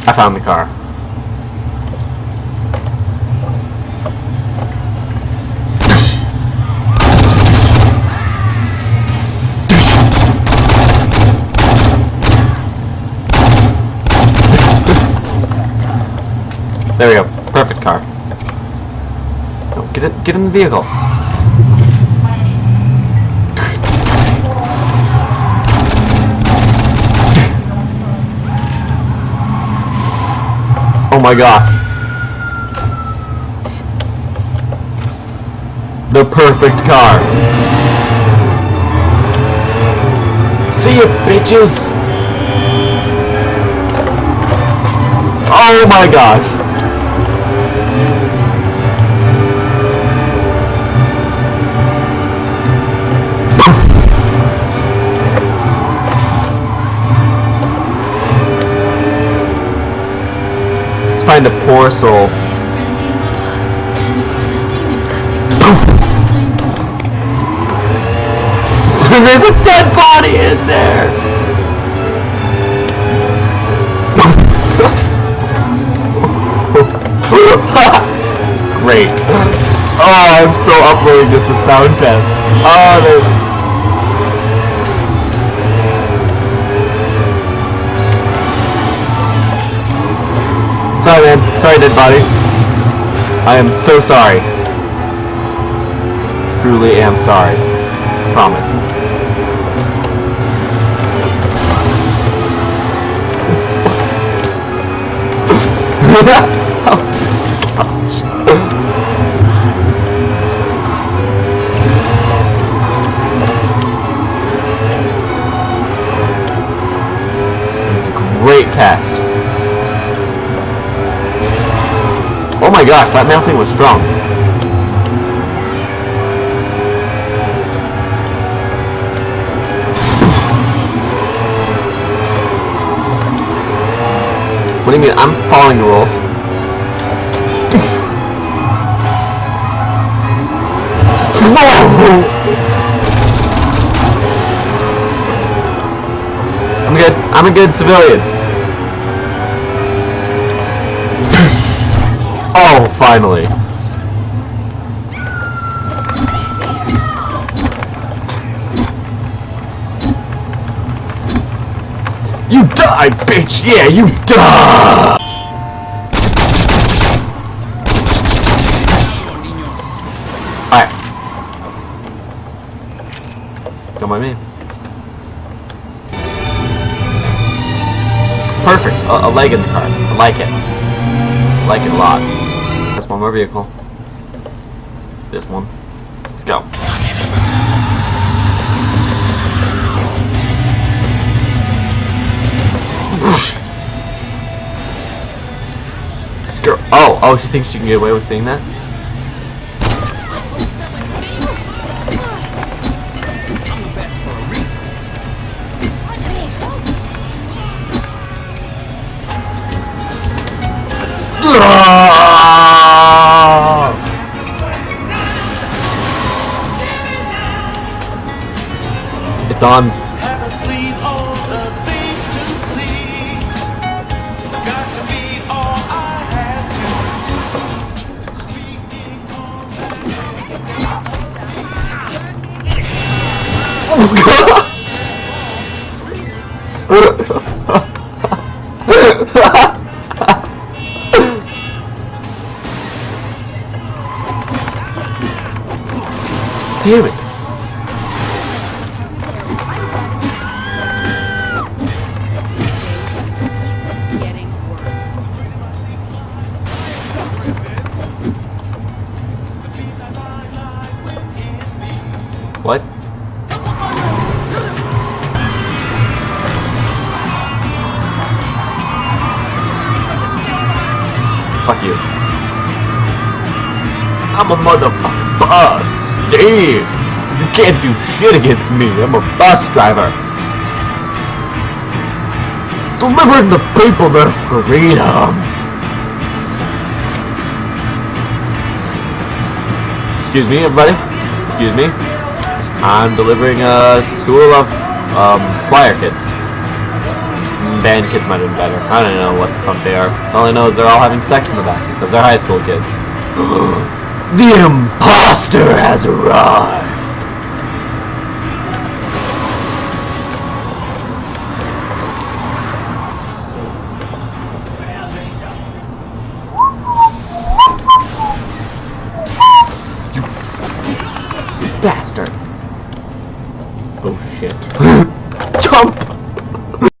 I found the car. There we go. Perfect car. No, get in the vehicle. Oh my god. The perfect car. See ya, bitches! Oh my gosh. Let's find a poor soul. There's a dead body in there! It's great. Oh, I'm so uploading this as sound test. Oh, there's... Sorry, man. Sorry, dead body. I am so sorry. Truly am sorry. Promise. Oh gosh. It's a great test. Oh my gosh, that nail thing was strong. What do you mean? I'm following the rules. I'm good. I'm a good civilian. Oh, finally. You die, bitch! Yeah, you die! Alright. Don't mind me. Perfect. A leg in the car. I like it. I like it a lot. That's one more vehicle. This one. Let's go. This girl. Oh, she thinks she can get away with saying that? It's on. Damn it. Getting worse. What? Fuck you. I'm a motherfucking boss. Damn. You can't do shit against me. I'm a bus driver. Delivering the people their freedom. Excuse me, everybody. Excuse me. I'm delivering a school of choir kids. band kids might have been better. I don't know what the fuck they are. All I know is they're all having sex in the back because they're high school kids. The imposter has arrived.